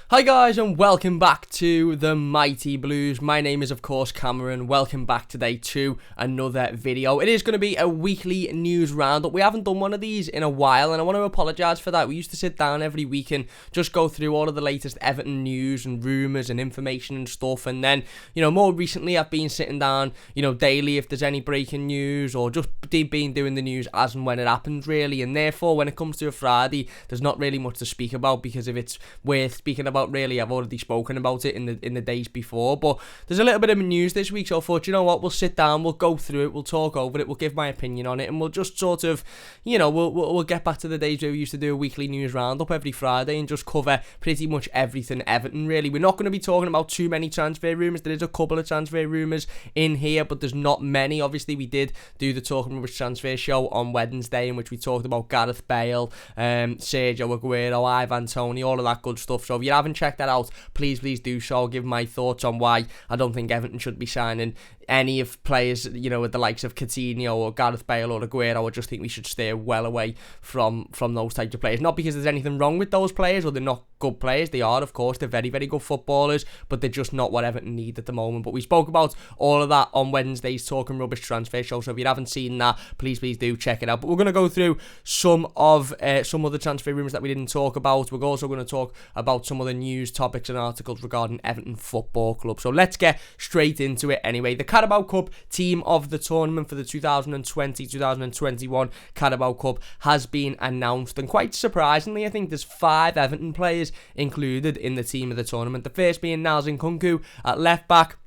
Hi guys and welcome back to the Mighty Blues. My name is of course Cameron. Welcome back today to another video. It is going to be a weekly news roundup. We haven't done one of these in a while and I want to apologise for that. We used to sit down every week and just go through all of the latest Everton news and rumours and information and stuff, and then, more recently I've been sitting down, daily if there's any breaking news or just been doing the news as and when it happens really, and therefore when it comes to a Friday there's not really much to speak about, because if it's worth speaking about really, I've already spoken about it in the days before. But there's a little bit of news this week, so I thought, we'll sit down, we'll go through it, we'll talk over it, we'll give my opinion on it, and we'll just sort of, we'll get back to the days where we used to do a weekly news roundup every Friday and just cover pretty much everything Everton really. We're not going to be talking about too many transfer rumours. There is a couple of transfer rumours in here, but there's not many. Obviously we did do the Talking Rubbish transfer show on Wednesday, in which we talked about Gareth Bale, Sergio Aguero, Ivan Toney, all of that good stuff. So if you haven't checked that out, please do so. I'll give my thoughts on why I don't think Everton should be signing any of players, with the likes of Coutinho or Gareth Bale or Aguero. I just think we should stay well away from those types of players. Not because there's anything wrong with those players or they're not good players. They are, of course. They're very, very good footballers, but they're just not what Everton need at the moment. But we spoke about all of that on Wednesday's Talking Rubbish transfer show, so if you haven't seen that, please do check it out. But we're going to go through some other transfer rumours that we didn't talk about. We're also going to talk about some other news, topics and articles regarding Everton Football Club. So let's get straight into it anyway. The Carabao Cup team of the tournament for the 2020-2021 Carabao Cup has been announced, and quite surprisingly I think there's 5 Everton players included in the team of the tournament. The first being Niels Nkunku at left back.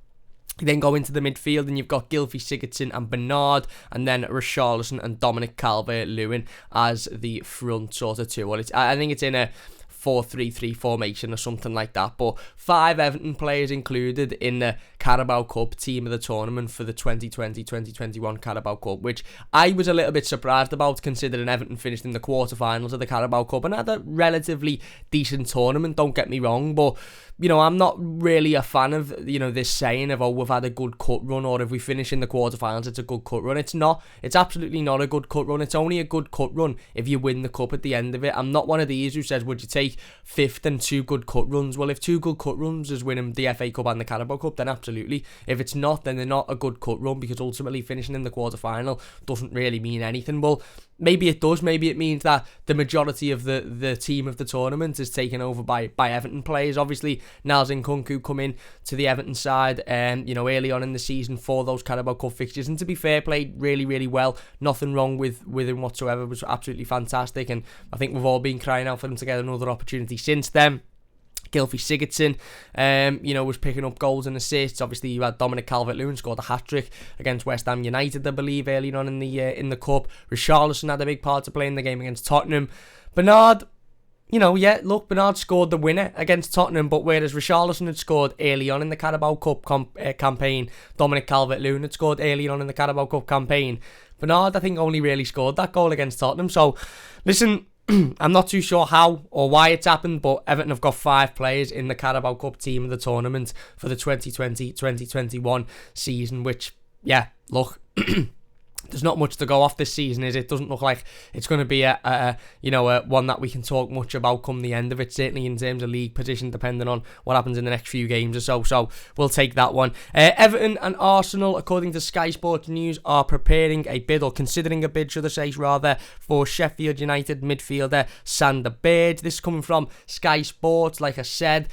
You then go into the midfield and you've got Gylfi Sigurdsson and Bernard, and then Richarlison and Dominic Calvert-Lewin as the front sort of two. Well, I think it's in a 4-3-3 formation or something like that, but 5 Everton players included in the Carabao Cup team of the tournament for the 2020-2021 Carabao Cup, which I was a little bit surprised about, considering Everton finished in the quarterfinals of the Carabao Cup and had a relatively decent tournament, don't get me wrong, but I'm not really a fan of, this saying of, we've had a good cut run, or if we finish in the quarterfinals, it's a good cut run. It's not. It's absolutely not a good cut run. It's only a good cut run if you win the cup at the end of it. I'm not one of these who says, would you take 5th and 2 good cut runs? Well, if 2 good cut runs is winning the FA Cup and the Carabao Cup, then absolutely. If it's not, then they're not a good cut run, because ultimately finishing in the quarterfinal doesn't really mean anything. Well, maybe it does. Maybe it means that the majority of the team of the tournament is taken over by Everton players. Obviously, Niels Nkunku come in to the Everton side, early on in the season for those Carabao Cup fixtures, and to be fair, played really, really well. Nothing wrong with him whatsoever. It was absolutely fantastic, and I think we've all been crying out for him to get another opportunity since then. Gylfi Sigurdsson, was picking up goals and assists. Obviously, you had Dominic Calvert-Lewin scored a hat-trick against West Ham United, I believe, early on in the cup. Richarlison had a big part to play in the game against Tottenham. Bernard, Bernard scored the winner against Tottenham, but whereas Richarlison had scored early on in the Carabao Cup campaign, Dominic Calvert-Lewin had scored early on in the Carabao Cup campaign, Bernard, I think, only really scored that goal against Tottenham. So, listen, I'm not too sure how or why it's happened, but Everton have got 5 players in the Carabao Cup team of the tournament for the 2020-2021 season, which, look, there's not much to go off this season, is it? Doesn't look like it's going to be a one that we can talk much about come the end of it, certainly in terms of league position, depending on what happens in the next few games or so. So we'll take that one. Everton and Arsenal, according to Sky Sports News, are preparing a bid, or considering a bid, should I say, rather, for Sheffield United midfielder Sander Berge. This is coming from Sky Sports, like I said.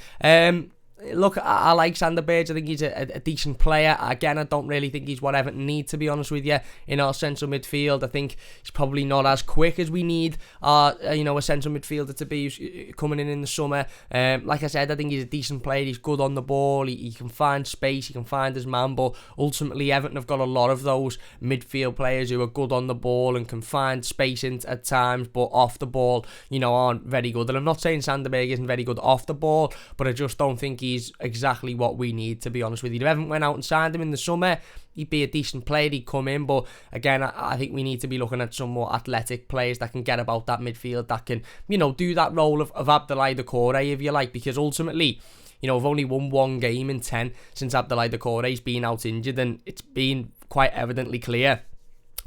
Look, I like Sander Berge. I think he's a decent player. Again, I don't really think he's what Everton need, to be honest with you, in our central midfield. I think he's probably not as quick as we need a central midfielder to be coming in the summer. Like I said, I think he's a decent player. He's good on the ball. He can find space. He can find his man. But ultimately, Everton have got a lot of those midfield players who are good on the ball and can find space at times, but off the ball, aren't very good. And I'm not saying Sander Berge isn't very good off the ball, but I just don't think he's exactly what we need, to be honest with you. If Everton went out and signed him in the summer, he'd be a decent player, he'd come in, but again, I think we need to be looking at some more athletic players that can get about that midfield, that can, do that role of Abdoulaye Doucouré, if you like, because ultimately, we've only won 1 game in 10 since Abdoulaye Doucouré's been out injured, and it's been quite evidently clear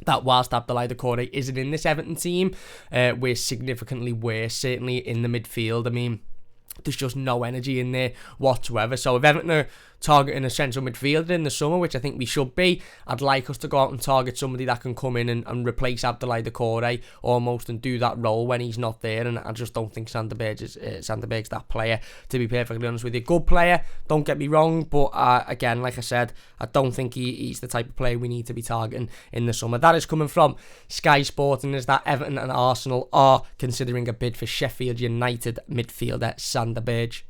that whilst Abdoulaye Doucouré isn't in this Everton team, we're significantly worse, certainly in the midfield. I mean, there's just no energy in there whatsoever. So if Everton are targeting a central midfielder in the summer, which I think we should be, I'd like us to go out and target somebody that can come in and replace Abdoulaye Doucouré almost and do that role when he's not there. And I just don't think Sander Berg's that player, to be perfectly honest with you. Good player, don't get me wrong, but again, like I said, I don't think he's the type of player we need to be targeting in the summer. That is coming from Sky Sport, and is that Everton and Arsenal are considering a bid for Sheffield United midfielder Sander Berge.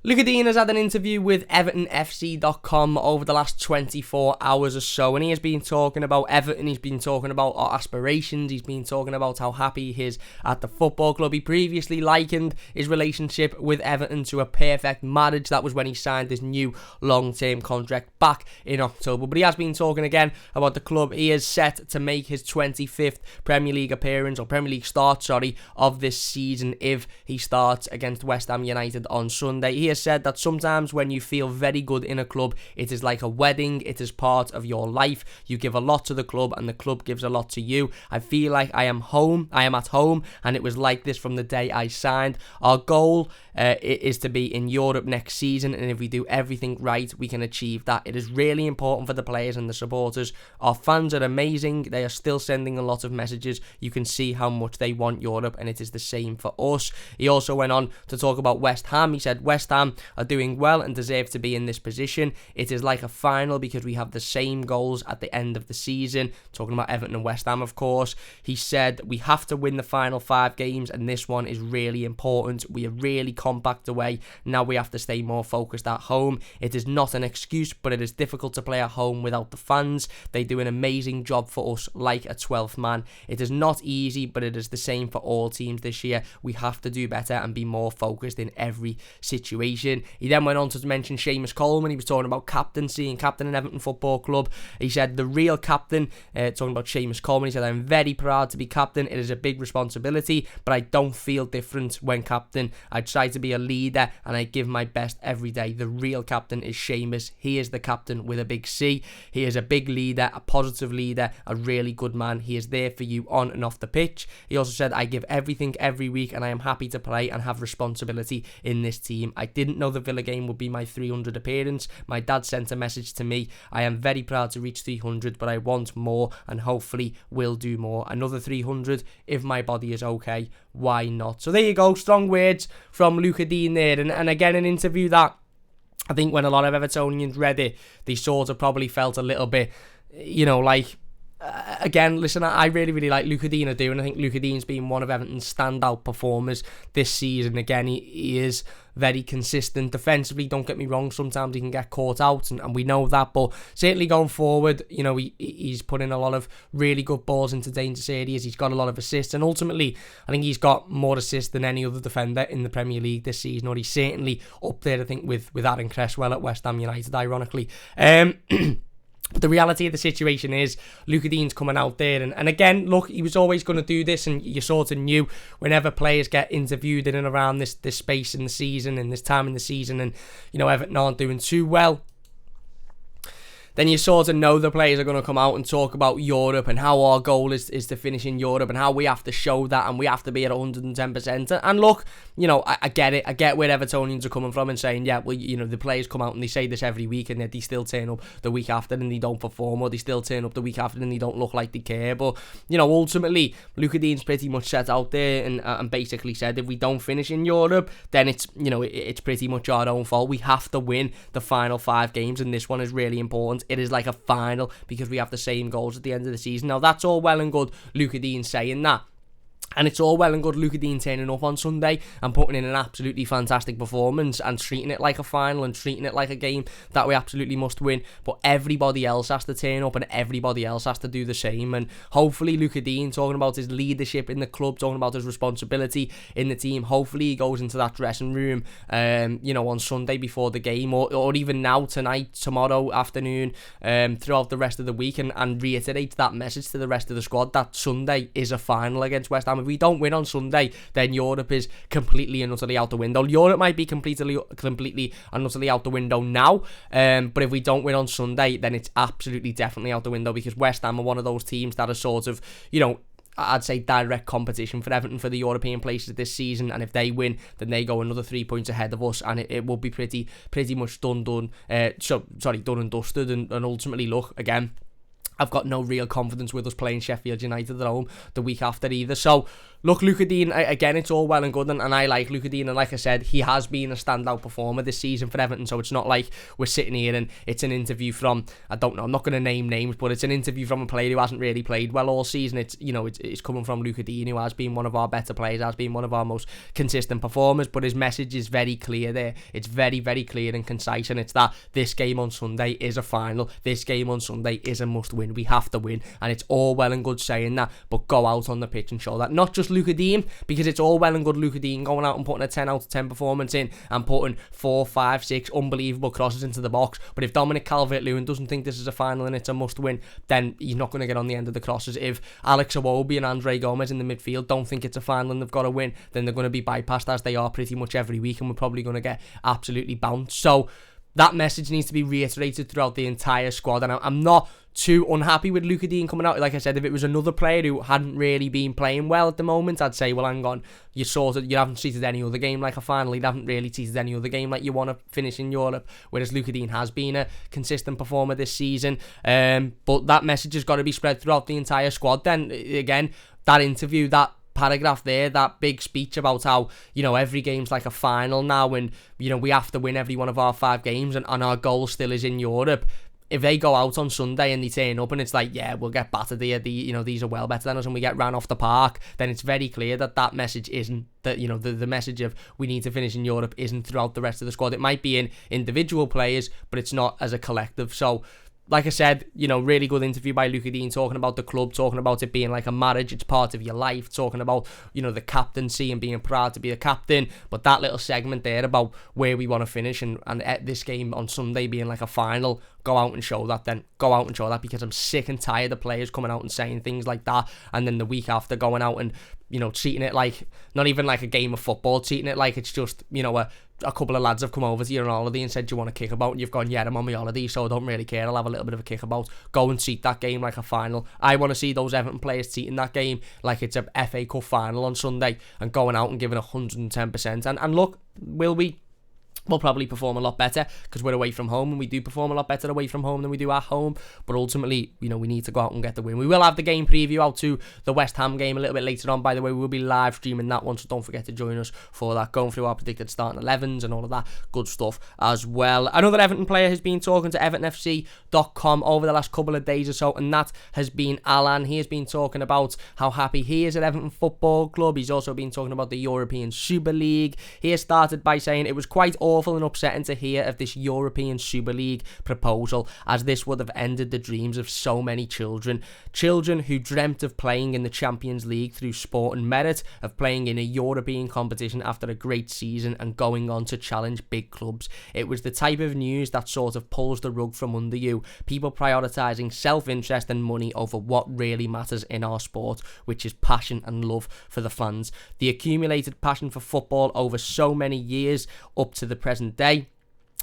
Luca Digne has had an interview with EvertonFC.com over the last 24 hours or so, and he has been talking about Everton, he's been talking about our aspirations, he's been talking about how happy he is at the football club. He previously likened his relationship with Everton to a perfect marriage. That was when he signed his new long-term contract back in October. But he has been talking again about the club. He is set to make his 25th Premier League appearance, or Premier League start, of this season if he starts against West Ham United on Sunday. He has said that sometimes when you feel very good in a club, it is like a wedding. It is part of your life. You give a lot to the club and the club gives a lot to you. I feel like I am at home, and it was like this from the day I signed. Our goal is to be in Europe next season, and if we do everything right, we can achieve that. It is really important for the players and the supporters. Our fans are amazing. They are still sending a lot of messages. You can see how much they want Europe, and it is the same for us. He also went on to talk about West Ham. He said West Ham are doing well and deserve to be in this position. It is like a final because we have the same goals at the end of the season. Talking about Everton and West Ham, of course. He said we have to win the final 5 games, and this one is really important. We are really compact away. Now we have to stay more focused at home. It is not an excuse, but it is difficult to play at home without the fans. They do an amazing job for us like a 12th man. It is not easy, but it is the same for all teams this year. We have to do better and be more focused in every situation. He then went on to mention Seamus Coleman. He was talking about captaincy and captain in Everton Football Club. He said the real captain, talking about Seamus Coleman, he said, I'm very proud to be captain. It is a big responsibility, but I don't feel different when captain. I try to be a leader and I give my best every day. The real captain is Seamus. He is the captain with a big C. He is a big leader, a positive leader, a really good man. He is there for you on and off the pitch. He also said, I give everything every week and I am happy to play and have responsibility in this team. I didn't know the Villa game would be my 300 appearance. My dad sent a message to me. I am very proud to reach 300, but I want more and hopefully will do more. Another 300 if my body is okay. Why not? So there you go. Strong words from Luca Digne there. And again, an interview that I think when a lot of Evertonians read it, they sort of probably felt a little bit, like, again, listen, I really, really like Luca Digne doing. I think Luca Digne's been one of Everton's standout performers this season. Again, he is very consistent defensively. Don't get me wrong, sometimes he can get caught out, and we know that, but certainly going forward, he's put in a lot of really good balls into dangerous areas. He's got a lot of assists, and ultimately, I think he's got more assists than any other defender in the Premier League this season, or he's certainly up there, I think, with Aaron Cresswell at West Ham United, ironically. The reality of the situation is Luca Digne's coming out there, and again, look, he was always going to do this, and you sort of knew whenever players get interviewed in and around this space in the season and this time in the season, and Everton aren't doing too well, then you sort of know the players are going to come out and talk about Europe and how our goal is to finish in Europe and how we have to show that and we have to be at 110%. And look, I get it. I get where Evertonians are coming from and saying, yeah, well, the players come out and they say this every week and they still turn up the week after and they don't perform, or they still turn up the week after and they don't look like they care. But, ultimately, Luca Digne's pretty much set out there and basically said if we don't finish in Europe, then it's, it's pretty much our own fault. We have to win the final 5 games, and this one is really important. It is like a final because we have the same goals at the end of the season. Now, that's all well and good, Luca Digne saying that. And it's all well and good Luca Digne turning up on Sunday and putting in an absolutely fantastic performance and treating it like a final and treating it like a game that we absolutely must win. But everybody else has to turn up and everybody else has to do the same. And hopefully Luca Digne, talking about his leadership in the club, talking about his responsibility in the team, hopefully he goes into that dressing room, on Sunday before the game, or even now, tonight, tomorrow afternoon, throughout the rest of the week, and reiterates that message to the rest of the squad that Sunday is a final against West Ham. If we don't win on Sunday, then Europe is completely and utterly out the window. Europe might be completely and utterly out the window now, but if we don't win on Sunday, then it's absolutely definitely out the window, because West Ham are one of those teams that are sort of, I'd say, direct competition for Everton for the European places this season, and if they win, then they go another 3 points ahead of us, and it will be pretty much done and dusted, and ultimately, look, again, I've got no real confidence with us playing Sheffield United at home the week after either. So, look, Luca Dean, again, it's all well and good, and I like Luca Dean, and like I said, he has been a standout performer this season for Everton, so it's not like we're sitting here and it's an interview from, I don't know, I'm not going to name names, but it's an interview from a player who hasn't really played well all season. It's coming from Luca Dean, who has been one of our better players, has been one of our most consistent performers, but his message is very clear there. It's very, very clear and concise, and it's that this game on Sunday is a final. This game on Sunday is a must-win. We have to win, and it's all well and good saying that, but go out on the pitch and show that. Not just Luca Dean, because it's all well and good Luca Dean going out and putting a 10 out of 10 performance in and putting 4, 5, 6 unbelievable crosses into the box, but if Dominic Calvert-Lewin doesn't think this is a final and it's a must-win, then he's not going to get on the end of the crosses. If Alex Iwobi and Andre Gomez in the midfield don't think it's a final and they've got to win, then they're going to be bypassed, as they are pretty much every week, and we're probably going to get absolutely bounced. So that message needs to be reiterated throughout the entire squad, and I'm not too unhappy with Luca Dean coming out. Like I said, if it was another player who hadn't really been playing well at the moment, I'd say, well, hang on, you haven't treated any other game like a final, you haven't really treated any other game like you want to finish in Europe, whereas Luca Dean has been a consistent performer this season. But that message has got to be spread throughout the entire squad. Then, again, that interview, that paragraph there, that big speech about how, every game's like a final now, and, we have to win every one of our 5 games, and our goal still is in Europe. If they go out on Sunday and they turn up and it's like, yeah, we'll get battered here, these are well better than us, and we get ran off the park, then it's very clear that message isn't, that, the message of we need to finish in Europe isn't throughout the rest of the squad. It might be in individual players, but it's not as a collective. So, like I said, really good interview by Luca Dean, talking about the club, talking about it being like a marriage, it's part of your life, talking about, the captaincy and being proud to be a captain. But that little segment there about where we want to finish and at this game on Sunday being like a final, go out and show that then. Go out and show that, because I'm sick and tired of players coming out and saying things like that, and then the week after going out and, treating it like, not even like a game of football, treating it like it's just, a couple of lads have come over to you on holiday and said, do you want a kickabout? And you've gone, yeah, I'm on my holiday, so I don't really care, I'll have a little bit of a kickabout. Go and treat that game like a final. I want to see those Everton players treating that game like it's a FA Cup final on Sunday, and going out and giving 110%. And look, will we? We'll probably perform a lot better because we're away from home, and we do perform a lot better away from home than we do at home. But ultimately, we need to go out and get the win. We will have the game preview out to the West Ham game a little bit later on. By the way, we'll be live streaming that one, so don't forget to join us for that, going through our predicted starting 11s and all of that good stuff as well. Another Everton player has been talking to EvertonFC.com over the last couple of days or so, and that has been Alan. He has been talking about how happy he is at Everton Football Club. He's also been talking about the European Super League. He has started by saying it was quite awful and upsetting to hear of this European Super League proposal, as this would have ended the dreams of so many children who dreamt of playing in the Champions League through sport and merit, of playing in a European competition after a great season and going on to challenge big clubs. It was the type of news that sort of pulls the rug from under you, people prioritising self-interest and money over what really matters in our sport, which is passion and love for the fans. The accumulated passion for football over so many years up to the present day.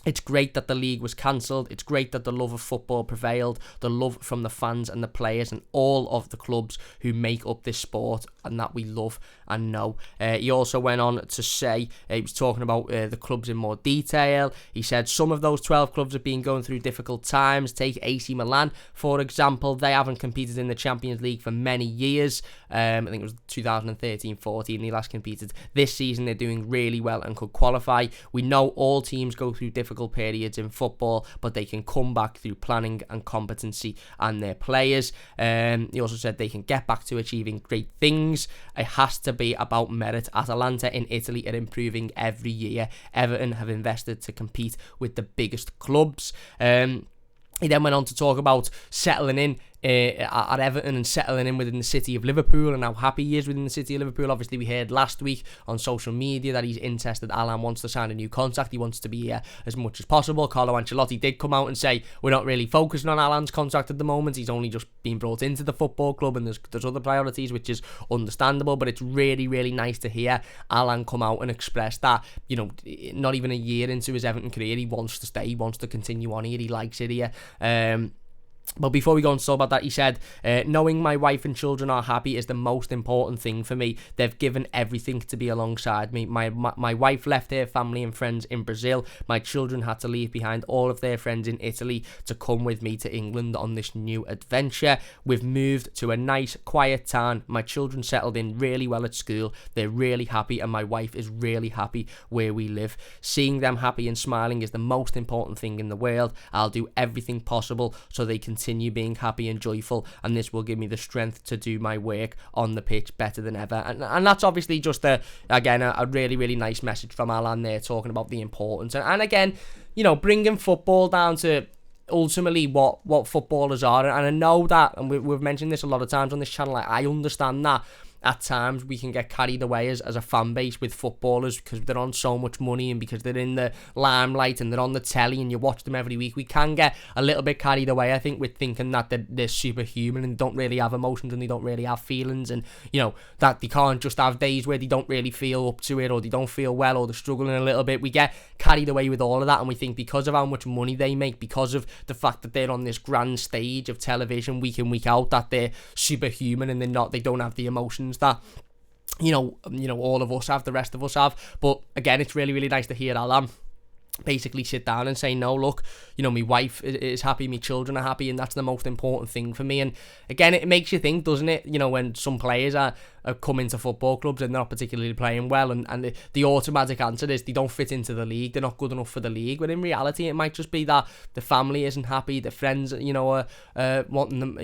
It's great that the league was cancelled. It's great that the love of football prevailed, the love from the fans and the players and all of the clubs who make up this sport and that we love and know. He also went on to say, he was talking about the clubs in more detail. He said some of those 12 clubs have been going through difficult times. Take AC Milan, for example. They haven't competed in the Champions League for many years. I think it was 2013-14 they last competed. This season they're doing really well and could qualify. We know all teams go through difficult periods in football, but they can come back through planning and competency and their players. He also said they can get back to achieving great things. It has to be about merit. Atalanta in Italy are improving every year. Everton have invested to compete with the biggest clubs. He then went on to talk about settling in at Everton and settling in within the city of Liverpool and how happy he is within the city of Liverpool. Obviously, we heard last week on social media that he's interested. Alan wants to sign a new contract. He wants to be here as much as possible. Carlo Ancelotti did come out and say, we're not really focusing on Alan's contract at the moment. He's only just been brought into the football club and there's other priorities, which is understandable. But it's really, really nice to hear Alan come out and express that, not even a year into his Everton career, he wants to stay. He wants to continue on here. He likes it here. But before we go and talk about that, he said, knowing my wife and children are happy is the most important thing for me. They've given everything to be alongside me. My wife left her family and friends in Brazil. My children had to leave behind all of their friends in Italy to come with me to England on this new adventure. We've moved to a nice, quiet town. My children settled in really well at school. They're really happy, and my wife is really happy where we live. Seeing them happy and smiling is the most important thing in the world. I'll do everything possible so they continue being happy and joyful, and this will give me the strength to do my work on the pitch better than ever. And that's obviously just a really, really nice message from Alan there, talking about the importance. And again, bringing football down to ultimately what footballers are. And I know that, and we've mentioned this a lot of times on this channel, I understand that at times we can get carried away as a fan base with footballers because they're on so much money and because they're in the limelight and they're on the telly and you watch them every week. We can get a little bit carried away, I think, with thinking that they're superhuman and don't really have emotions and they don't really have feelings, and that they can't just have days where they don't really feel up to it or they don't feel well or they're struggling a little bit. We get carried away with all of that, and we think because of how much money they make, because of the fact that they're on this grand stage of television week in, week out, that they're superhuman, and they don't have the emotions that all of us have, the rest of us have. But again, it's really, really nice to hear Alan basically sit down and say, no, look, my wife is happy, my children are happy, and that's the most important thing for me. And again, it makes you think, doesn't it, when some players are coming to football clubs and they're not particularly playing well, and the automatic answer is they don't fit into the league, they're not good enough for the league. But in reality, it might just be that the family isn't happy, the friends are wanting them,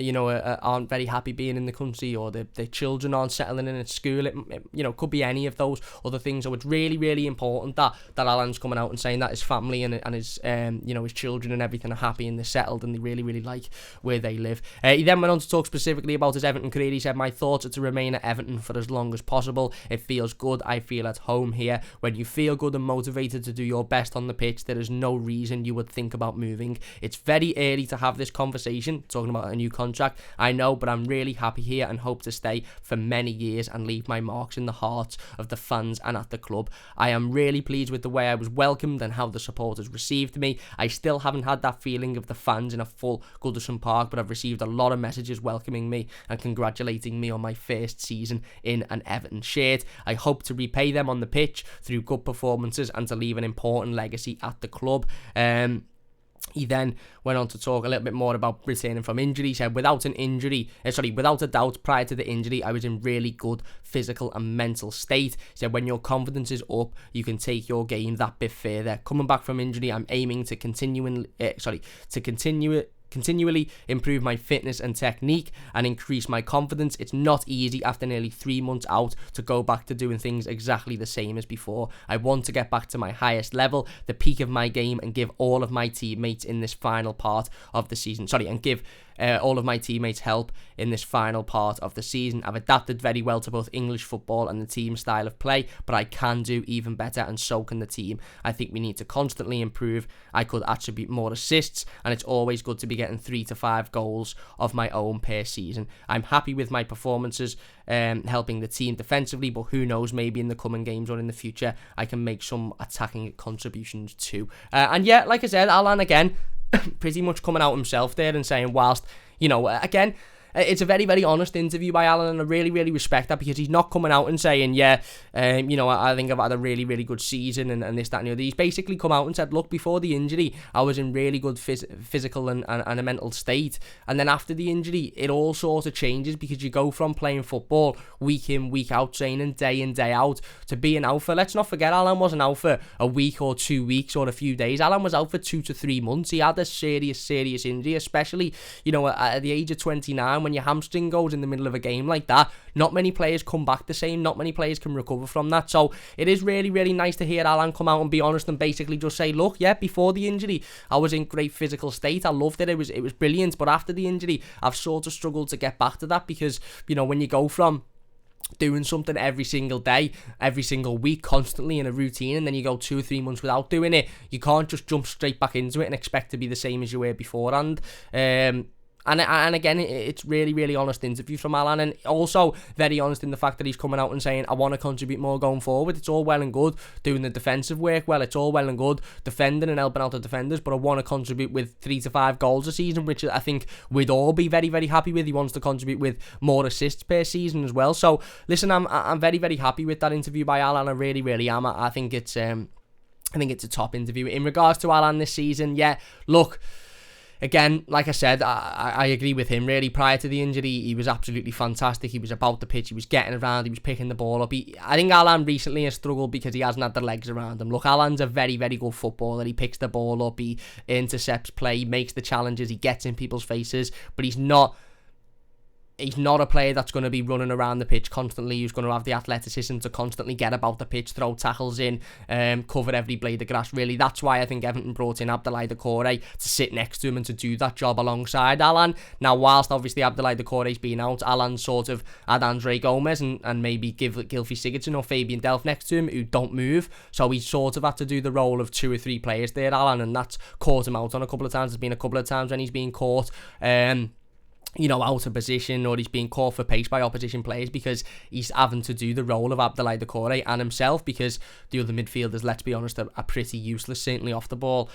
aren't very happy being in the country, or their children aren't settling in at school. It could be any of those other things. So it's really, really important that Alan's coming out and saying that his family and his his children and everything are happy and they're settled and they really, really like where they live. He then went on to talk specifically about his Everton career. He said, my thoughts are to remain at Everton for as long as possible. It feels good. I feel at home here. When you feel good and motivated to do your best on the pitch, there is no reason you would think about moving. It's very early to have this conversation, talking about a new contract, I know, but I'm really happy here and hope to stay for many years and leave my marks in the hearts of the fans and at the club. I am really pleased with the way I was welcomed and how the supporters received me. I still haven't had that feeling of the fans in a full Goodison Park, but I've received a lot of messages welcoming me and congratulating me on my first season in an Everton shirt. I hope to repay them on the pitch through good performances and to leave an important legacy at the club. He then went on to talk a little bit more about returning from injury. He said, without a doubt, prior to the injury, I was in really good physical and mental state. He said, when your confidence is up, you can take your game that bit further. Coming back from injury, I'm aiming to continually improve my fitness and technique and increase my confidence. It's not easy after nearly 3 months out to go back to doing things exactly the same as before. I want to get back to my highest level, the peak of my game, and give all of my teammates in this final part of the season. Give all of my teammates help in this final part of the season. I've adapted very well to both English football and the team style of play, but I can do even better, and so can the team. I think we need to constantly improve. I could attribute more assists, and it's always good to be getting 3 to 5 goals of my own per season. I'm happy with my performances, helping the team defensively, but who knows, maybe in the coming games or in the future I can make some attacking contributions too. And yeah, like I said, Alan again pretty much coming out himself there and saying, whilst, again, it's a very, very honest interview by Alan, and I really, really respect that, because he's not coming out and saying, I think I've had a really, really good season and this, that and the other. He's basically come out and said, look, before the injury, I was in really good physical and a mental state. And then after the injury, it all sort of changes, because you go from playing football week in, week out, training day in, day out, to being out for, let's not forget, Alan wasn't out for a week or 2 weeks or a few days. Alan was out for 2 to 3 months. He had a serious injury, especially, at the age of 29, when your hamstring goes in the middle of a game like that. Not many players come back the same. Not many players can recover from that. So it is really, really nice to hear Alan come out and be honest and basically just say, look, yeah, before the injury, I was in great physical state. I loved it. It was brilliant. But after the injury, I've sort of struggled to get back to that, because, when you go from doing something every single day, every single week, constantly in a routine, and then you go 2 or 3 months without doing it, you can't just jump straight back into it and expect to be the same as you were beforehand. And again, it's really, really honest interview from Alan, and also very honest in the fact that he's coming out and saying, I want to contribute more going forward. It's all well and good doing the defensive work. Well, it's all well and good defending and helping out the defenders, but I want to contribute with 3 to 5 goals a season, which I think we'd all be very, very happy with. He wants to contribute with more assists per season as well. So, listen, I'm very, very happy with that interview by Alan. I really, really am. I think it's a top interview. In regards to Alan this season, yeah, look, again, like I said, I agree with him. Really, prior to the injury, he was absolutely fantastic. He was about the pitch. He was getting around. He was picking the ball up. I think Alan recently has struggled because he hasn't had the legs around him. Look, Alan's a very, very good footballer. He picks the ball up. He intercepts play. He makes the challenges. He gets in people's faces. But he's not a player that's going to be running around the pitch constantly, who's going to have the athleticism to constantly get about the pitch, throw tackles in, cover every blade of grass. Really, that's why I think Everton brought in Abdoulaye Doucouré to sit next to him and to do that job alongside Alan. Now, whilst obviously Abdoulaye Doucouré's been out, Alan sort of had Andre Gomez and maybe Gylfi Sigurdsson or Fabian Delph next to him, who don't move. So he sort of had to do the role of 2 or 3 players there, Alan, and that's caught him out on a couple of times. There's been a couple of times when he's been caught out of position, or he's being caught for pace by opposition players because he's having to do the role of Abdoulaye Doucouré and himself, because the other midfielders, let's be honest, are pretty useless, certainly off the ball.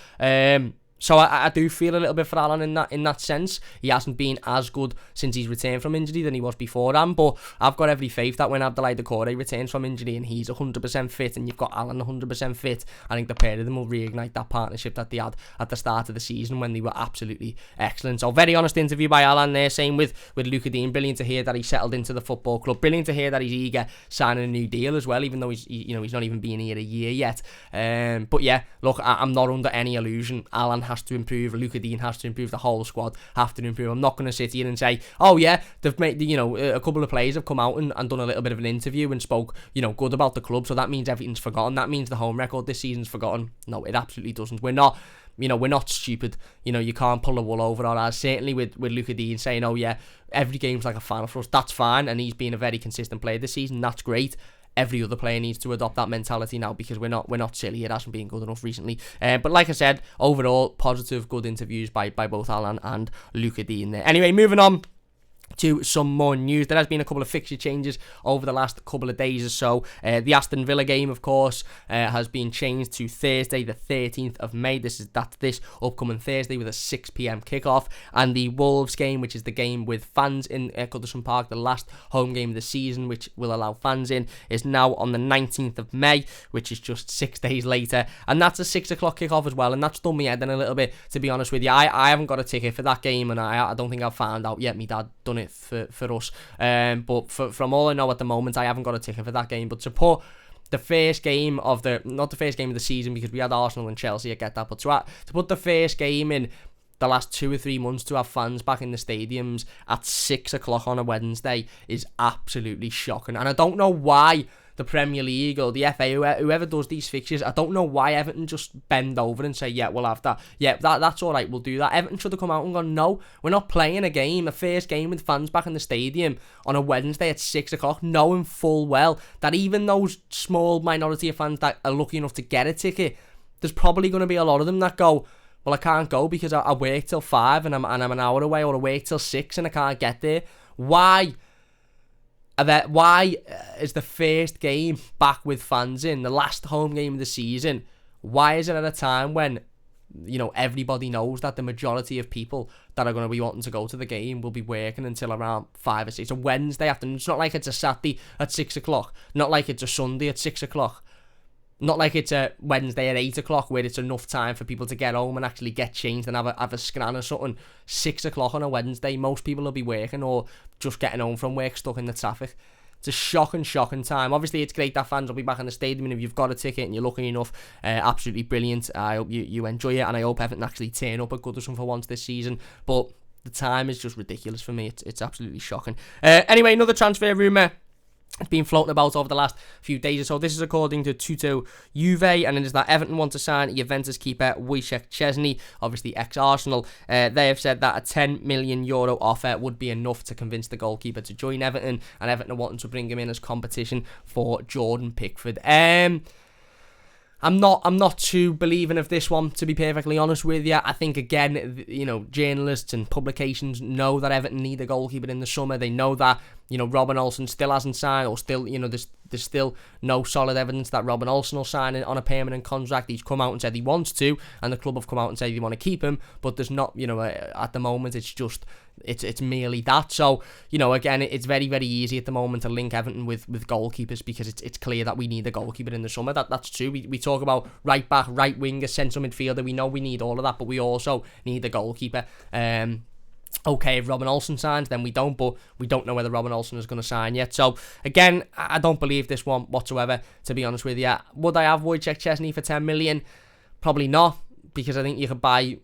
So I do feel a little bit for Alan in that sense. He hasn't been as good since he's returned from injury than he was beforehand, but I've got every faith that when Abdoulaye Doucouré returns from injury and he's 100% fit and you've got Alan 100% fit, I think the pair of them will reignite that partnership that they had at the start of the season when they were absolutely excellent. So very honest interview by Alan there. Same with Luca Dean. Brilliant to hear that he's settled into the football club. Brilliant to hear that he's eager signing a new deal as well, even though he's not even been here a year yet. But yeah, look, I'm not under any illusion. Alan has to improve. Luca Dean has to improve. The whole squad have to improve. I'm not going to sit here and say, oh yeah, they've made, a couple of players have come out and done a little bit of an interview and spoke, good about the club, so that means everything's forgotten. That means the home record this season's forgotten. No, it absolutely doesn't. We're not stupid. You can't pull the wool over our eyes. Certainly with Luca Dean saying, oh yeah, every game's like a final for us. That's fine, and he's been a very consistent player this season. That's great. Every other player needs to adopt that mentality now, because we're not silly. It hasn't been good enough recently. But like I said, overall, positive, good interviews by both Alan and Luca Dean there. Anyway, moving on to some more news. There has been a couple of fixture changes over the last couple of days or so. The Aston Villa game, of course, has been changed to Thursday, the 13th of May. That's this upcoming Thursday with a 6 p.m. kickoff. And the Wolves game, which is the game with fans in Goodison Park, the last home game of the season, which will allow fans in, is now on the 19th of May, which is just 6 days later. And that's a 6 o'clock kickoff as well. And that's done me head in a little bit, to be honest with you. I haven't got a ticket for that game, and I don't think I've found out yet. My dad done it for us, but from all I know at the moment, I haven't got a ticket for that game. But to put the first game of not the first game of the season, because we had Arsenal and Chelsea, I get that, but to put the first game in the last 2 or 3 months, to have fans back in the stadiums at 6 o'clock on a Wednesday is absolutely shocking. And I don't know why the Premier League or the FA, whoever does these fixtures, I don't know why Everton just bend over and say, yeah, we'll have that. Yeah, that's all right, we'll do that. Everton should have come out and gone, no, we're not playing a first game with fans back in the stadium on a Wednesday at 6 o'clock, knowing full well that even those small minority of fans that are lucky enough to get a ticket, there's probably going to be a lot of them that go, well, I can't go because I work till 5 and I'm an hour away, or I work till 6 and I can't get there. Why is the first game back with fans in, the last home game of the season, why is it at a time when, everybody knows that the majority of people that are going to be wanting to go to the game will be working until around 5 or 6? It's a Wednesday afternoon. It's not like it's a Saturday at 6 o'clock. Not like it's a Sunday at 6 o'clock. Not like it's a Wednesday at 8 o'clock where it's enough time for people to get home and actually get changed and have a scan or something. 6 o'clock on a Wednesday, most people will be working or just getting home from work, stuck in the traffic. It's a shocking time. Obviously, it's great that fans will be back in the stadium, and if you've got a ticket and you're lucky enough, absolutely brilliant. I hope you enjoy it, and I hope Everton actually turn up at Goodison for once this season. But the time is just ridiculous for me. It's absolutely shocking. Anyway, another transfer rumour. It's been floating about over the last few days or so. This is according to Tutto Juve, and it is that Everton want to sign Juventus keeper Wojciech Szczesny, obviously ex-Arsenal. They have said that a €10 million offer would be enough to convince the goalkeeper to join Everton, and Everton are wanting to bring him in as competition for Jordan Pickford. I'm not too believing of this one, to be perfectly honest with you. I think, again, journalists and publications know that Everton need a goalkeeper in the summer. They know that, Robin Olsen still hasn't signed, or still, there's still no solid evidence that Robin Olsen will sign on a permanent contract. He's come out and said he wants to, and the club have come out and said they want to keep him, but there's not, at the moment, it's merely that. So, again, it's very, very easy at the moment to link Everton with goalkeepers, because it's clear that we need a goalkeeper in the summer. That's true. We talk about right back, right winger, central midfielder. We know we need all of that, but we also need a goalkeeper. Okay, if Robin Olsen signs, then we don't, but we don't know whether Robin Olsen is going to sign yet. So, again, I don't believe this one whatsoever, to be honest with you. Would I have Wojciech Szczesny for 10 million? Probably not, because I think you could buy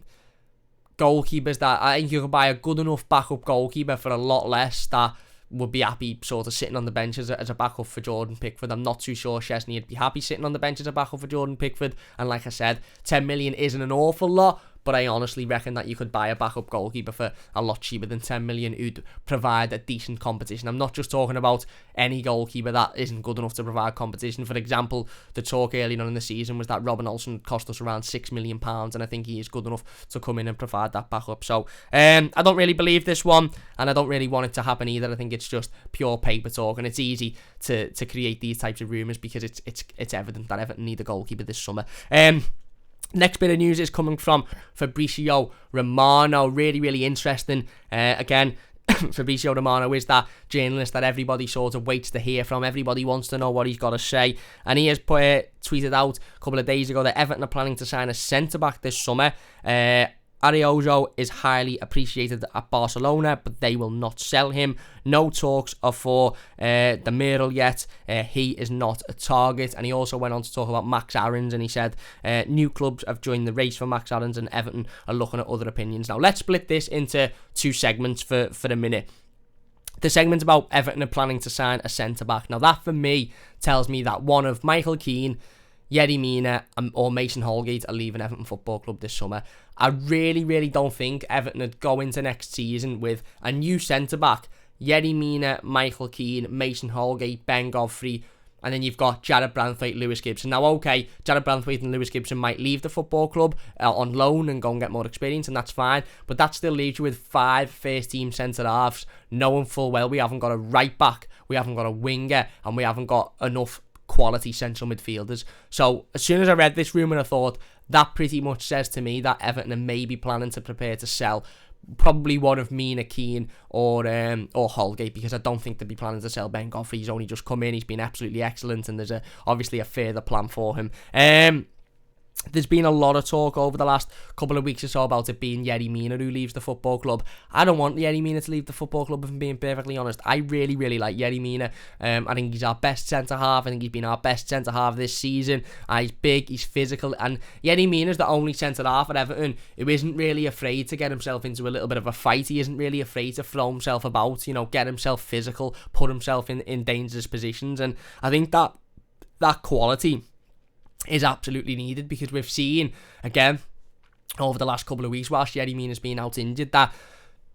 goalkeepers I think you could buy a good enough backup goalkeeper for a lot less that would be happy sort of sitting on the bench as a backup for Jordan Pickford. I'm not too sure Szczesny would be happy sitting on the bench as a backup for Jordan Pickford. And like I said, 10 million isn't an awful lot, but I honestly reckon that you could buy a backup goalkeeper for a lot cheaper than 10 million who'd provide a decent competition. I'm not just talking about any goalkeeper that isn't good enough to provide competition. For example, the talk early on in the season was that Robin Olsen cost us around £6 million, and I think he is good enough to come in and provide that backup. So I don't really believe this one, and I don't really want it to happen either. I think it's just pure paper talk, and it's easy to create these types of rumours because it's evident that Everton need a goalkeeper this summer. Next bit of news is coming from Fabrizio Romano. Really, really interesting. Again, Fabrizio Romano is that journalist that everybody sort of waits to hear from. Everybody wants to know what he's got to say. And he has tweeted out a couple of days ago that Everton are planning to sign a centre-back this summer. Araujo is highly appreciated at Barcelona, but they will not sell him. No talks are for the Merle yet. He is not a target. And he also went on to talk about Max Aarons, and he said new clubs have joined the race for Max Aarons, and Everton are looking at other opinions. Now, let's split this into two segments for a minute. The segment about Everton are planning to sign a centre-back. Now, that for me tells me that one of Michael Keane, Yerry Mina or Mason Holgate are leaving Everton Football Club this summer. I really, really don't think Everton would go into next season with a new centre-back, Yerry Mina, Michael Keane, Mason Holgate, Ben Godfrey, and then you've got Jared Branthwaite, Lewis Gibson. Now, okay, Jared Branthwaite and Lewis Gibson might leave the football club on loan and go and get more experience, and that's fine, but that still leaves you with 5 first-team centre-halves, knowing full well we haven't got a right-back, we haven't got a winger, and we haven't got enough quality central midfielders. So as soon as I read this rumour, I thought that pretty much says to me that Everton are maybe planning to prepare to sell probably one of Mina, Keane or Holgate, because I don't think they'd be planning to sell Ben Godfrey. He's only just come in, he's been absolutely excellent, and there's obviously a further plan for him. There's been a lot of talk over the last couple of weeks or so about it being Yerry Mina who leaves the football club. I don't want Yerry Mina to leave the football club, if I'm being perfectly honest. I really, really like Yerry Mina. I think he's our best centre-half. I think he's been our best centre-half this season. He's big, he's physical, and Yerry Mina's the only centre-half at Everton who isn't really afraid to get himself into a little bit of a fight. He isn't really afraid to throw himself about, get himself physical, put himself in dangerous positions, and I think that quality is absolutely needed, because we've seen, again, over the last couple of weeks, whilst Yerry Mina's been out injured, that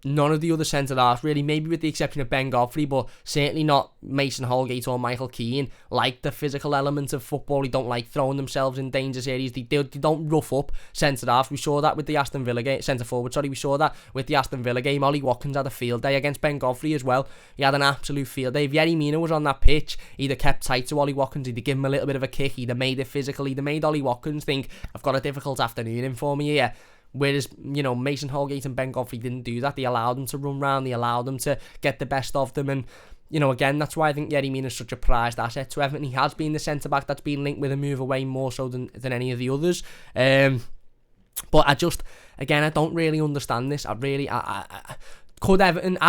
none of the other centre-halves, really, maybe with the exception of Ben Godfrey, but certainly not Mason Holgate or Michael Keane, like the physical element of football. They don't like throwing themselves in dangerous areas. They don't rough up centre-halves. We saw that with the Aston Villa game, centre-forward, sorry, we saw that with the Aston Villa game. Ollie Watkins had a field day against Ben Godfrey as well. He had an absolute field day. If Yerry Mina was on that pitch, he'd have kept tight to Ollie Watkins, he'd have given him a little bit of a kick, he'd have made it physical, he'd have made Ollie Watkins think, I've got a difficult afternoon in for me here. Whereas, Mason Holgate and Ben Godfrey didn't do that. They allowed them to run round, they allowed them to get the best of them, and, again, that's why I think Yerry Mina is such a prized asset to Everton. He has been the centre-back that's been linked with a move away more so than any of the others. But I don't really understand this. Have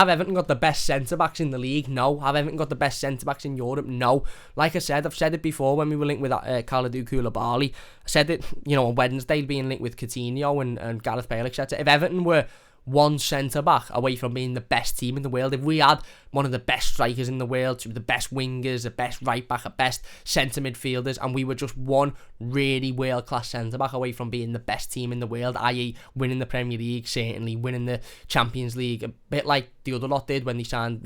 Everton got the best centre-backs in the league? No. Have Everton got the best centre-backs in Europe? No. Like I said, I've said it before when we were linked with Kalidou Koulibaly. I said it, on Wednesday, being linked with Coutinho and Gareth Bale, etc. If Everton were one centre-back away from being the best team in the world, if we had one of the best strikers in the world, the best wingers, the best right-back, the best centre midfielders, and we were just one really world-class centre-back away from being the best team in the world, i.e. winning the Premier League, certainly winning the Champions League, a bit like the other lot did when they signed,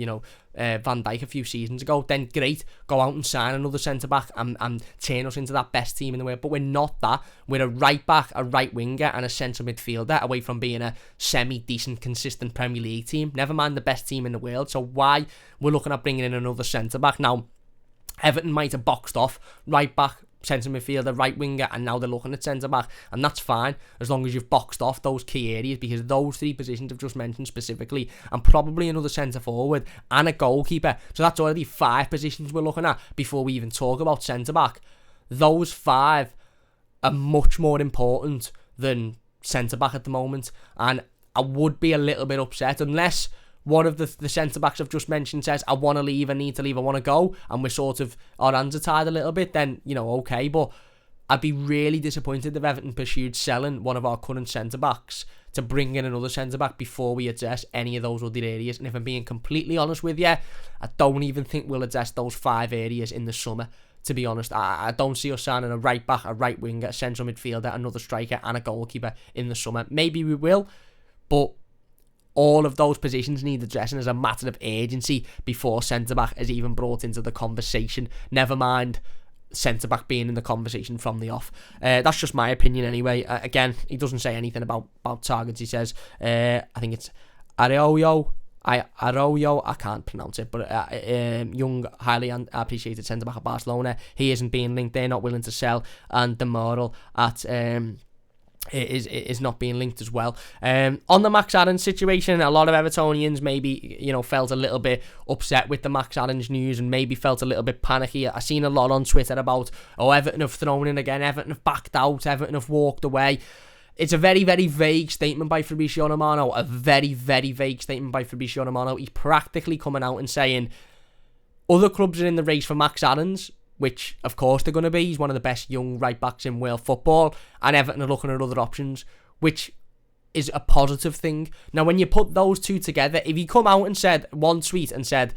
Van Dijk a few seasons ago, then great, go out and sign another centre-back and turn us into that best team in the world. But we're not that. We're a right-back, a right-winger and a centre midfielder away from being a semi-decent, consistent Premier League team. Never mind the best team in the world. So why we're looking at bringing in another centre-back? Now, Everton might have boxed off right-back, centre midfielder, right winger, and now they're looking at centre back, and that's fine as long as you've boxed off those key areas, because those three positions I've just mentioned specifically, and probably another centre forward and a goalkeeper. So that's already 5 positions we're looking at before we even talk about centre back. Those 5 are much more important than centre back at the moment, and I would be a little bit upset unless one of the centre-backs I've just mentioned says, I want to leave, I need to leave, I want to go, and we're sort of, our hands are tied a little bit, then, okay, but I'd be really disappointed if Everton pursued selling one of our current centre-backs to bring in another centre-back before we address any of those other areas. And if I'm being completely honest with you, I don't even think we'll address those 5 areas in the summer, to be honest. I don't see us signing a right-back, a right-winger, a central midfielder, another striker, and a goalkeeper in the summer. Maybe we will, but all of those positions need addressing as a matter of urgency before centre-back is even brought into the conversation. Never mind centre-back being in the conversation from the off. That's just my opinion anyway. Again, he doesn't say anything about targets. He says, I think it's Arroyo, I can't pronounce it, but young, highly appreciated centre-back at Barcelona. He isn't being linked. They're not willing to sell. And Demorel at is not being linked as well. On the Max Aarons situation, a lot of Evertonians maybe felt a little bit upset with the Max Aarons news and maybe felt a little bit panicky. I've seen a lot on Twitter about, Everton have thrown in again, Everton have backed out, Everton have walked away. It's a very, very vague statement by Fabrizio Romano. A very, very vague statement by Fabrizio Romano. He's practically coming out and saying other clubs are in the race for Max Aarons, which of course they're going to be. He's one of the best young right-backs in world football, and Everton are looking at other options, which is a positive thing. Now, when you put those two together, if he come out and said one tweet and said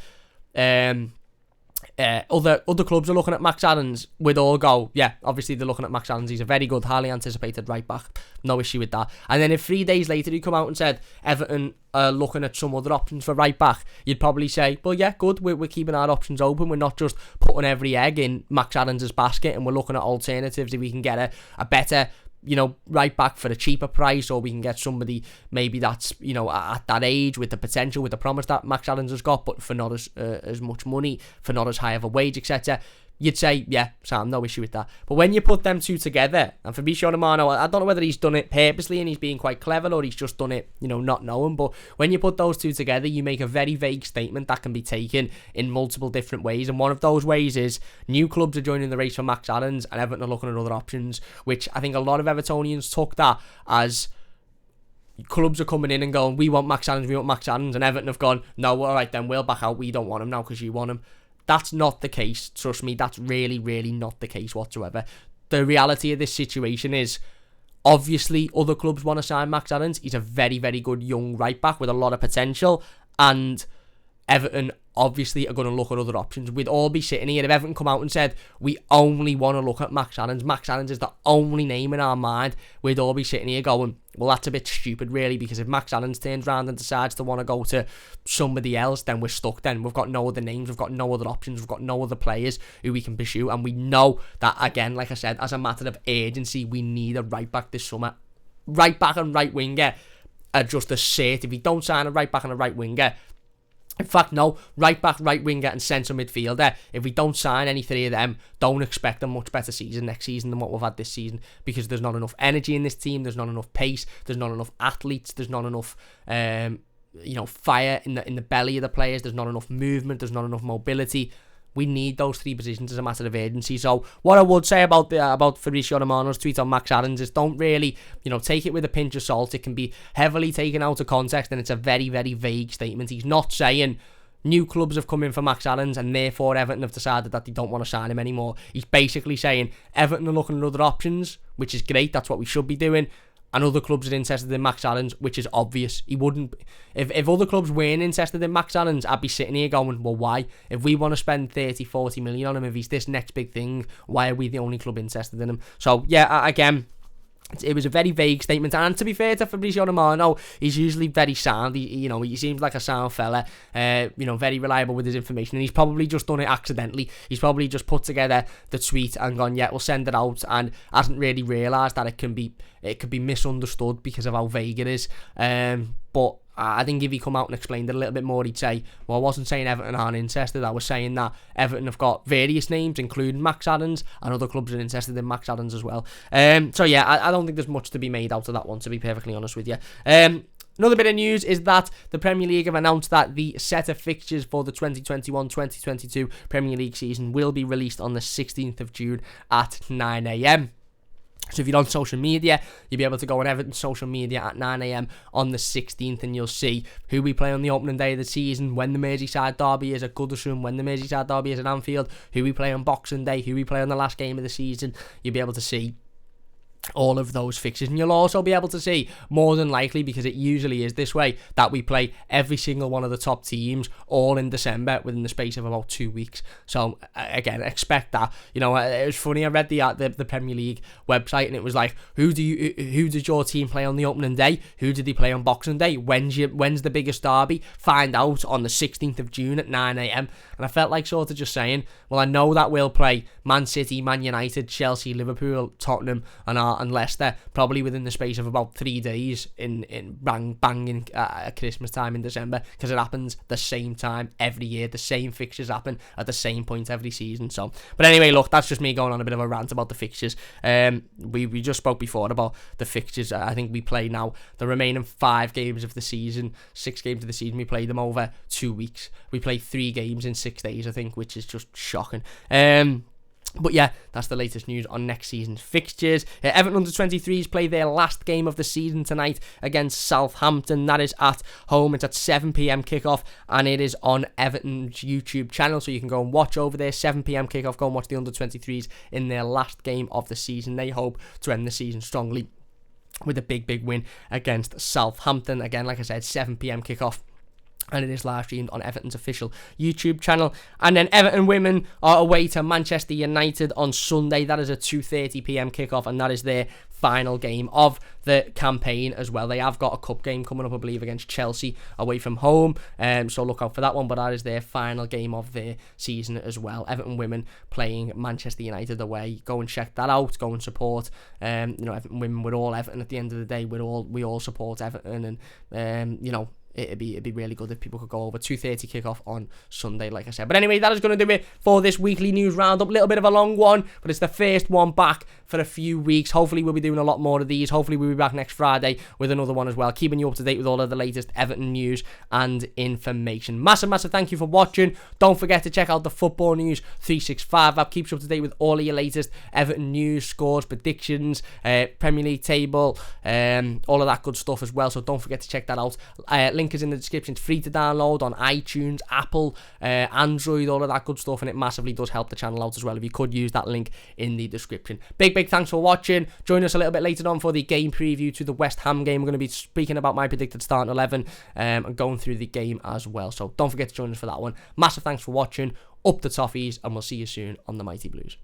other clubs are looking at Max Aarons, we'd all go, yeah, obviously they're looking at Max Aarons. He's a very good, highly anticipated right-back. No issue with that. And then if 3 days later he come out and said Everton are looking at some other options for right-back, you'd probably say, well, yeah, good, we're keeping our options open. We're not just putting every egg in Max Aarons' basket, and we're looking at alternatives if we can get a better right back for a cheaper price, or we can get somebody maybe that's at that age with the potential, with the promise that Max Aarons has got, but for not as much money, for not as high of a wage, etc. You'd say, yeah, Sam, no issue with that. But when you put them two together, and Fabrizio Romano, I don't know whether he's done it purposely and he's being quite clever, or he's just done it, not knowing, but when you put those two together, you make a very vague statement that can be taken in multiple different ways, and one of those ways is new clubs are joining the race for Max Aarons and Everton are looking at other options, which I think a lot of Evertonians took that as clubs are coming in and going, we want Max Aarons, and Everton have gone, no, alright then, we'll back out, we don't want him now because you want him. That's not the case, trust me, that's really, really not the case whatsoever. The reality of this situation is, obviously, other clubs want to sign Max Aarons. He's a very, very good young right-back with a lot of potential, and Everton obviously are going to look at other options. We'd all be sitting here if Everton come out and said, we only want to look at Max Aarons. Max Aarons is the only name in our mind. We'd all be sitting here going, well, that's a bit stupid, really, because if Max Aarons turns around and decides to want to go to somebody else, then we're stuck then. We've got no other names, we've got no other options, we've got no other players who we can pursue, and we know that, again, like I said, as a matter of urgency, we need a right-back this summer. Right-back and right-winger are just a cert. If we don't sign a right-back and a right-winger, in fact, no, right-back, right-winger and central midfielder, if we don't sign any 3 of them, don't expect a much better season next season than what we've had this season, because there's not enough energy in this team, there's not enough pace, there's not enough athletes, there's not enough fire in the belly of the players, there's not enough movement, there's not enough mobility. We need those 3 positions as a matter of urgency. So what I would say about Fabrizio Romano's tweet on Max Aarons is, don't really, take it with a pinch of salt. It can be heavily taken out of context, and it's a very, very vague statement. He's not saying new clubs have come in for Max Aarons and therefore Everton have decided that they don't want to sign him anymore. He's basically saying Everton are looking at other options, which is great. That's what we should be doing. And other clubs are interested in Max Aarons, which is obvious. He wouldn't. If other clubs weren't interested in Max Aarons, I'd be sitting here going, well, why? If we want to spend 30, 40 million on him, if he's this next big thing, why are we the only club interested in him? So, yeah, again, It was a very vague statement, and to be fair to Fabrizio Romano, he's usually very sound. He seems like a sound fella. Very reliable with his information, and he's probably just done it accidentally. He's probably just put together the tweet and gone, yeah, we'll send it out, and hasn't really realised that it could be misunderstood because of how vague it is. But I think if he come out and explained it a little bit more, he'd say, well, I wasn't saying Everton aren't interested. I was saying that Everton have got various names, including Max Aarons, and other clubs are interested in Max Aarons as well. So yeah, I don't think there's much to be made out of that one, to be perfectly honest with you. Another bit of news is that the Premier League have announced that the set of fixtures for the 2021-2022 Premier League season will be released on the 16th of June at 9 a.m. So if you're on social media, you'll be able to go on Everton's social media at 9 a.m. on the 16th, and you'll see who we play on the opening day of the season, when the Merseyside derby is at Goodison, when the Merseyside derby is at Anfield, who we play on Boxing Day, who we play on the last game of the season. You'll be able to see all of those fixtures, and you'll also be able to see, more than likely, because it usually is this way, that we play every single one of the top teams all in December within the space of about 2 weeks. So again, expect that. It was funny, I read the Premier League website, and it was like, who did your team play on the opening day? Who did they play on Boxing Day? When's the biggest derby? Find out on the 16th of June at 9 a.m. And I felt like sort of just saying, well, I know that we'll play Man City, Man United, Chelsea, Liverpool, Tottenham, and Leicester probably within the space of about 3 days in banging at Christmas time in December, because it happens the same time every year. The same fixtures happen at the same point every season. So, but anyway, look, that's just me going on a bit of a rant about the fixtures. We just spoke before about the fixtures. I think we play now the remaining 5 games of the season, 6 games of the season. We play them over 2 weeks. We play 3 games in 6 days, I think, which is just shocking. But yeah, that's the latest news on next season's fixtures. Everton under-23s play their last game of the season tonight against Southampton. That is at home. It's at 7 p.m. kickoff, and it is on Everton's YouTube channel, so you can go and watch over there. 7 p.m. kickoff. Go and watch the under-23s in their last game of the season. They hope to end the season strongly with a big win against Southampton. Again, like I said, 7 p.m. kickoff. And it is live streamed on Everton's official YouTube channel. And then Everton women are away to Manchester United on Sunday. That is a 2:30 p.m. kickoff, and that is their final game of the campaign as well. They have got a cup game coming up, I believe, against Chelsea away from home. So look out for that one. But that is their final game of their season as well. Everton women playing Manchester United away. Go and check that out. Go and support. Everton women. We're all Everton at the end of the day. We all support Everton, and It'd be really good if people could go over. 2:30 kickoff on Sunday, like I said. But anyway, that is going to do it for this weekly news roundup. A little bit of a long one, but it's the first one back for a few weeks. Hopefully, we'll be doing a lot more of these. Hopefully, we'll be back next Friday with another one as well, keeping you up to date with all of the latest Everton news and information. Massive thank you for watching. Don't forget to check out the Football News 365 app. Keeps you up to date with all of your latest Everton news, scores, predictions, Premier League table, all of that good stuff as well. So don't forget to check that out. Link is in the description. It's free to download on iTunes, Apple, Android, all of that good stuff, and it massively does help the channel out as well if you could use that link in the description. Big thanks for watching. Join us a little bit later on for the game preview to the West Ham game. We're going to be speaking about my predicted starting 11 and going through the game as well, so don't forget to join us for that one. Massive thanks for watching. Up the toffees, and we'll see you soon on the Mighty Blues.